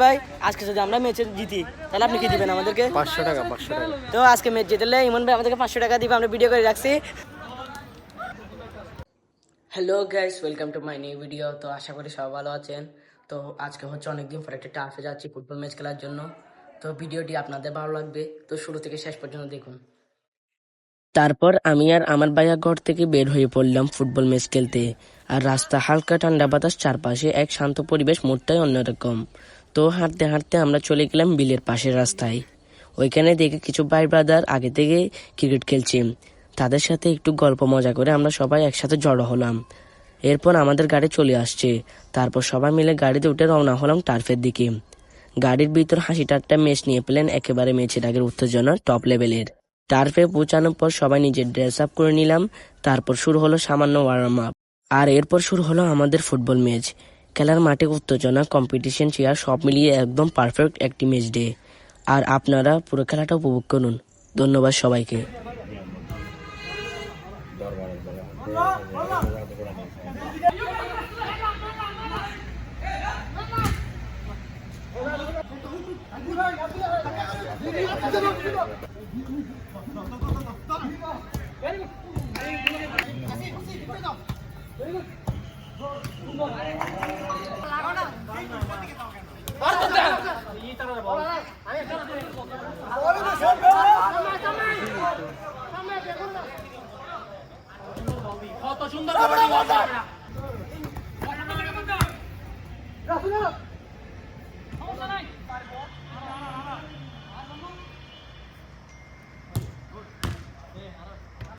ভাই আজকে যদি আমরা ম্যাচে জিতি তাহলে আপনি কি দিবেন আমাদেরকে? 500 টাকা। তো আজকে ম্যাচ জিতলে ইমন ভাই আমাদেরকে 500 টাকা দিবে, আমরা ভিডিও করে রাখছি। Hello guys, welcome to my new video. তো আশা করি সবাই ভালো আছেন। তো আজকে হচ্ছে অনেকদিন পর একটা টার্ফে যাচ্ছি ফুটবল ম্যাচ খেলার জন্য। তো ভিডিওটি আপনাদের ভালো লাগবে, তো শুরু থেকে শেষ পর্যন্ত দেখুন। তারপর আমি আর আমার ভাইয়া ঘর থেকে বের হয়ে পড়লাম ফুটবল ম্যাচ খেলতে। আর রাস্তা হালকা ঠান্ডা বাতাস, চারপাশে এক শান্ত পরিবেশ, মোড়টাই অন্যরকম। তো হাঁটতে হাঁটতে আমরা চলে গেলাম বিলের পাশের রাস্তায়। ওইখানে দেখে কিছু ভাই ব্রাদার আগে থেকে ক্রিকেট খেলছে। তাদের সাথে একটু গল্প মজা করে আমরা সবাই একসাথে জড়ো হলাম। এরপর আমাদের গাড়ি চলে আসছে। তারপর সবাই মিলে গাড়িতে উঠে রওনা হলাম টার্ফের দিকে। গাড়ির ভিতর হাসি ঠাট্টা ম্যাচ নিয়ে পেলেন, একেবারে ম্যাচের আগের উত্তেজনা টপ লেভেলের। টার্ফে পৌঁছানোর পর সবাই নিজের ড্রেস আপ করে নিলাম। তারপর শুরু হলো সামান্য ওয়ার্ম আপ। আর এরপর শুরু হলো আমাদের ফুটবল ম্যাচ। খেলার মাঠে উত্তেজনা, কম্পিটিশন, চেয়ার সব মিলিয়ে একদম পারফেক্ট একটি ম্যাচ ডে। আর আপনারা পুরো খেলাটা উপভোগ করুন। ধন্যবাদ সবাইকে। কত সুন্দর